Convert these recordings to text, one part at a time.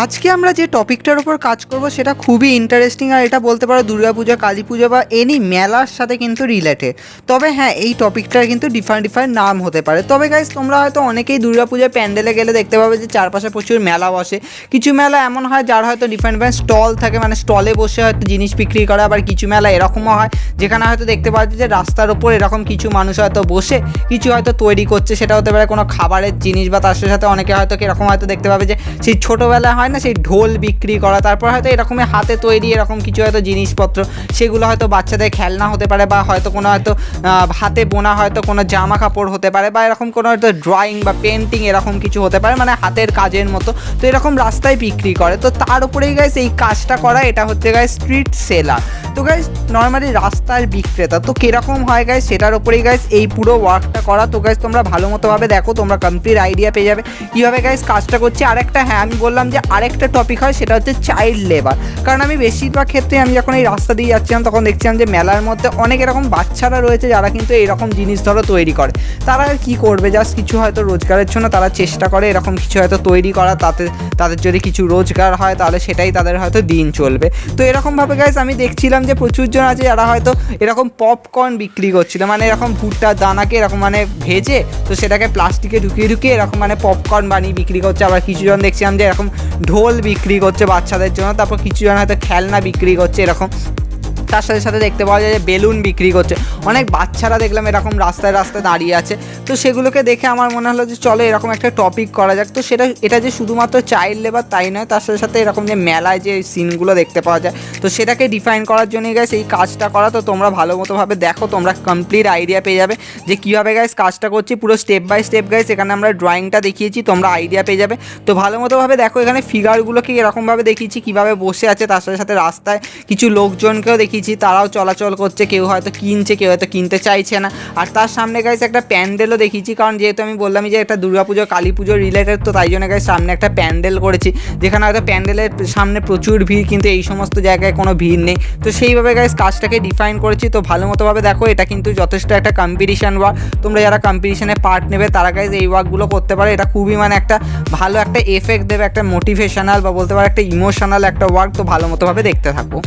আজকে আমরা যে টপিকটার উপর কাজ করব সেটা খুবই ইন্টারেস্টিং, আর এটা বলতে পারো দুর্গাপূজা, কালী পুজো বা এনি মেলার সাথে কিন্তু রিলেটেড। তবে হ্যাঁ, এই টপিকটার কিন্তু ডিফারেন্ট নাম হতে পারে। তবে গাইস, তোমরা হয়তো অনেকেই দুর্গাপূজার প্যান্ডেলে গেলে দেখতে পাবে যে চারপাশে প্রচুর মেলা বসে। কিছু মেলা এমন হয় যার হয়তো ডিফারেন্ট স্টল থাকে, মানে স্টলে বসে হয়তো জিনিস বিক্রি করে। আবার কিছু মেলা এরকমও হয় যেখানে হয়তো দেখতে পাওয়া যায় যে রাস্তার ওপর এরকম কিছু মানুষ হয়তো বসে কিছু হয়তো তৈরি করছে। সেটা হতে পারে কোনো খাবারের জিনিস, বা তার সাথে অনেকে হয়তো এরকম হয়তো দেখতে পাবে যে সেই ছোটোবেলায় হয় না সেই ঢোল বিক্রি করা, তারপর হয়তো এরকমই হাতে তৈরি এরকম কিছু হয়তো জিনিসপত্র, সেগুলো হয়তো বাচ্চাদের খেলনা হতে পারে, বা হয়তো কোনো হয়তো হাতে বোনা হয়তো কোনো জামা কাপড় হতে পারে, বা এরকম কোনো হয়তো ড্রয়িং বা পেন্টিং এরকম কিছু হতে পারে, মানে হাতের কাজের মতো। তো এরকম রাস্তায় বিক্রি করে। তো তার উপরেই গাইস এই কাজটা করা, এটা হচ্ছে গাইস স্ট্রিট সেলার। তো গাইস নর্মালি রাস্তার বিক্রেতা তো কীরকম হয় গাইস, সেটার উপরেই গাইস এই পুরো ওয়ার্কটা করা। তো গাইস তোমরা ভালো মতোভাবে দেখো, তোমরা কমপ্লিট আইডিয়া পেয়ে যাবে কীভাবে গাইস কাজটা করছি। আরেকটা হ্যাঁ, আমি বললাম যে আরেকটা টপিক হয়, সেটা হচ্ছে চাইল্ড লেবার। কারণ আমি বেশিরভাগ ক্ষেত্রে আমি যখন এই রাস্তা দিয়ে যাচ্ছিলাম তখন দেখছিলাম যে মেলার মধ্যে অনেক এরকম বাচ্চারা রয়েছে যারা কিন্তু এইরকম জিনিস ধরো তৈরি করে। তারা আর কী করবে, জাস্ট কিছু হয়তো রোজগারের জন্য তারা চেষ্টা করে এরকম কিছু হয়তো তৈরি করা, তাতে তাদের যদি কিছু রোজগার হয় তাহলে সেটাই তাদের হয়তো দিন চলবে। তো এরকমভাবে গাইস আমি দেখছিলাম যে প্রচুর জন আছে যারা হয়তো এরকম পপকর্ন বিক্রি করছিল, মানে এরকম ভুট্টার দানাকে এরকম মানে ভেজে তো সেটাকে প্লাস্টিকে ঢুকিয়ে এরকম মানে পপকর্ন বানিয়ে বিক্রি করছে। আবার কিছুজন দেখছিলাম যে এরকম ঢোল বিক্রি করছে বাচ্চাদের জন্য, তারপর কিছুজন হয়তো খেলনা বিক্রি করছে এরকম। তার সাথে সাথে দেখতে পাওয়া যায় যে বেলুন বিক্রি করছে। অনেক বাচ্চারা দেখলাম এরকম রাস্তায় দাঁড়িয়ে আছে। তো সেগুলোকে দেখে আমার মনে হলো যে চলো এরকম একটা টপিক করা যাক। তো এটা যে শুধুমাত্র চাইল্ড লেবার তাই নয়, তার সাথে সাথে এরকম যে মেলায় যে সিনগুলো দেখতে পাওয়া যায়, তো সেটাকে ডিফাইন করার জন্যই গাইস এই কাজটা করা। তো তোমরা ভালো মতোভাবে দেখো, তোমরা কমপ্লিট আইডিয়া পেয়ে যাবে যে কীভাবে গাইস কাজটা করছি। পুরো স্টেপ বাই স্টেপ গাইস এখানে আমরা ড্রয়িংটা দেখিয়েছি, তোমরা আইডিয়া পেয়ে যাবে। তো ভালো মতোভাবে দেখো, এখানে ফিগারগুলোকে এরকমভাবে দেখিয়েছি কীভাবে বসে আছে। তার সাথে সাথে রাস্তায় কিছু লোকজনকেও দেখিয়েছি, তারাও চলাচল করছে, কেউ হয়তো কিনছে, কেউ হয়তো কিনতে চাইছে না। আর তার সামনে গাইস একটা প্যান্ডেলও দেখিয়েছি, কারণ যেহেতু আমি বললামই যে একটা দুর্গাপুজো কালী পুজো রিলেটেড, তো তাই জন্য গাইস সামনে একটা প্যান্ডেল করেছি, যেখানে হয়তো প্যান্ডেলের সামনে প্রচুর ভিড়, কিন্তু এই সমস্ত জায়গায় কোনো ভিড় নেই। তো সেইভাবে গাইস কাজটাকে ডিফাইন করেছি। তো ভালো মতোভাবে দেখো, এটা কিন্তু যথেষ্ট একটা কম্পিটিশান ওয়ার্ক। তোমরা যারা কম্পিটিশানে পার্ট নেবে তারা গাইস এই ওয়ার্কগুলো করতে পারে। এটা খুবই মানে একটা ভালো একটা এফেক্ট দেবে, একটা মোটিভেশনাল বা বলতে পারো একটা ইমোশনাল একটা ওয়ার্ক। তো ভালো মতোভাবে দেখতে থাকো।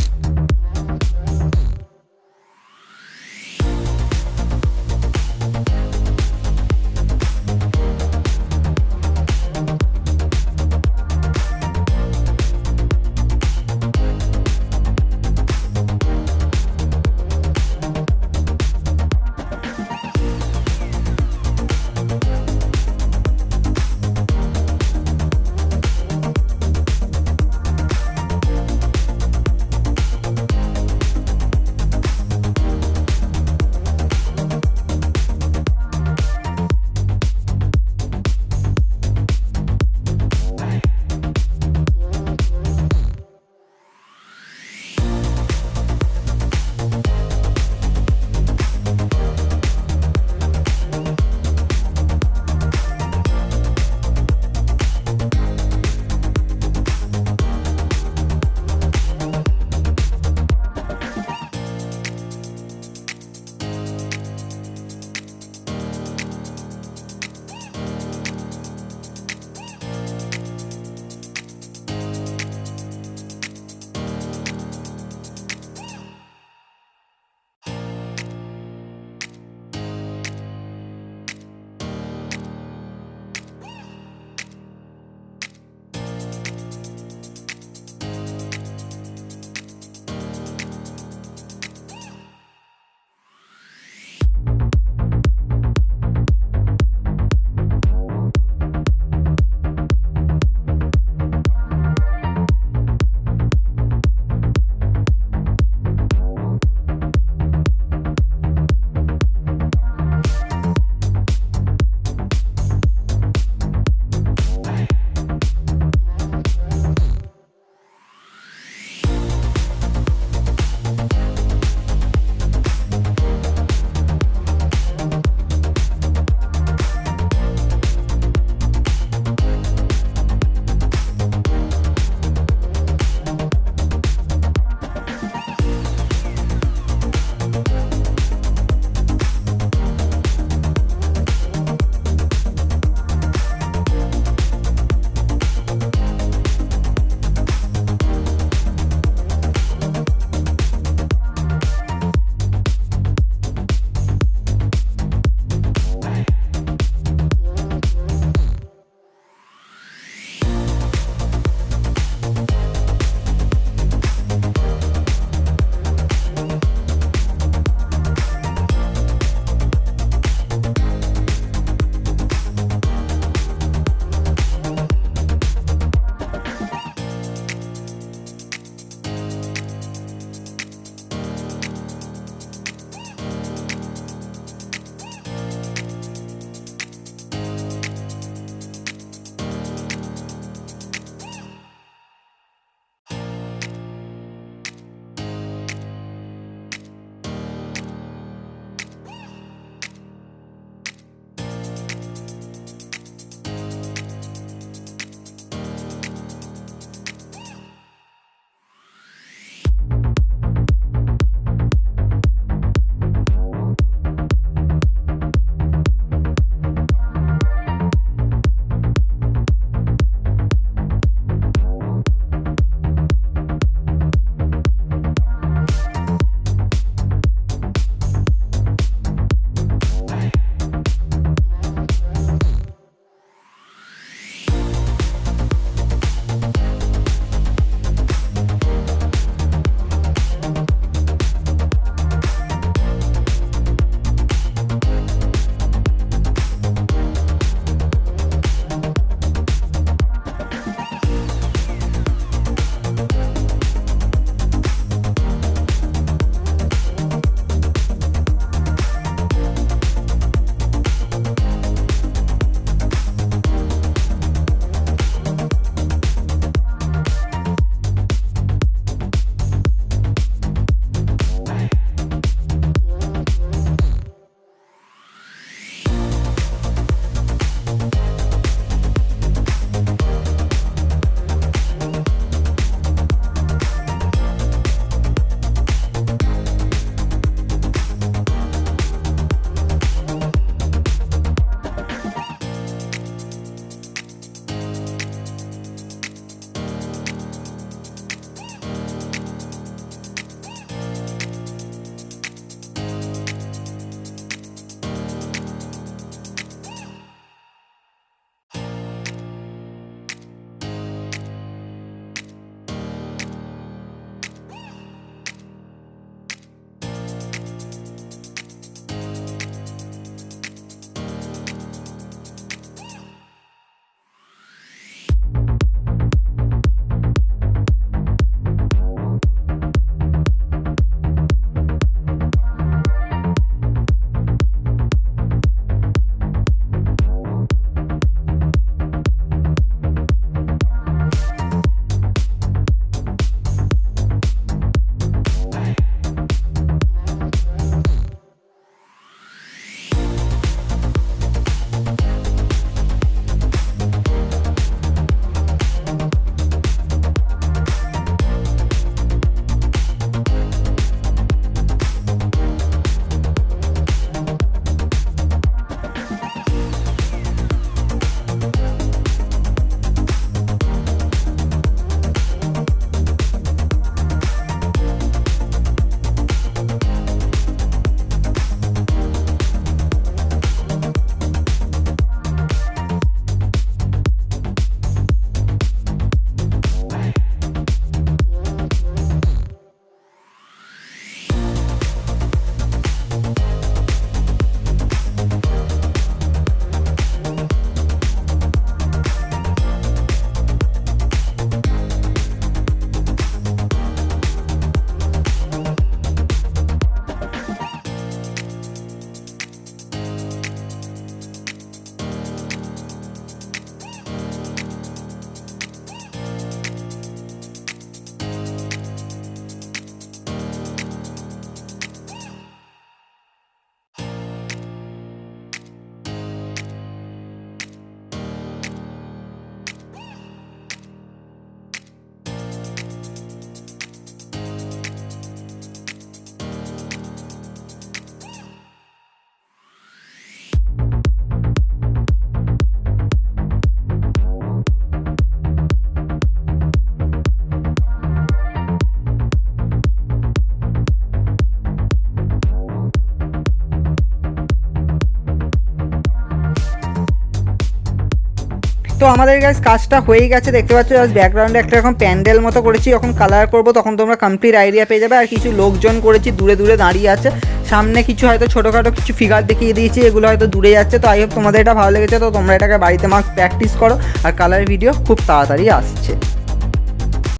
তো আমাদের গাইস কাজটা হয়ে গেছে, দেখতে পাচ্ছ জাস্ট ব্যাকগ্রাউন্ডে একটা এরকম প্যান্ডেল মতো করেছি, যখন কালার করব তখন তোমরা কমপ্লিট আইডিয়া পেয়ে যাবে। আর কিছু লোকজন করেছি দূরে দূরে দাঁড়িয়ে আছে, সামনে কিছু হয়তো ছোটোখাটো কিছু ফিগার দেখিয়ে দিয়েছি, এগুলো হয়তো দূরে যাচ্ছে। তো আই হোপ তোমাদের এটা ভালো লেগেছে, তো তোমরা এটাকে বাড়িতে মার্ক প্র্যাকটিস করো, আর কালার ভিডিও খুব তাড়াতাড়ি আসছে।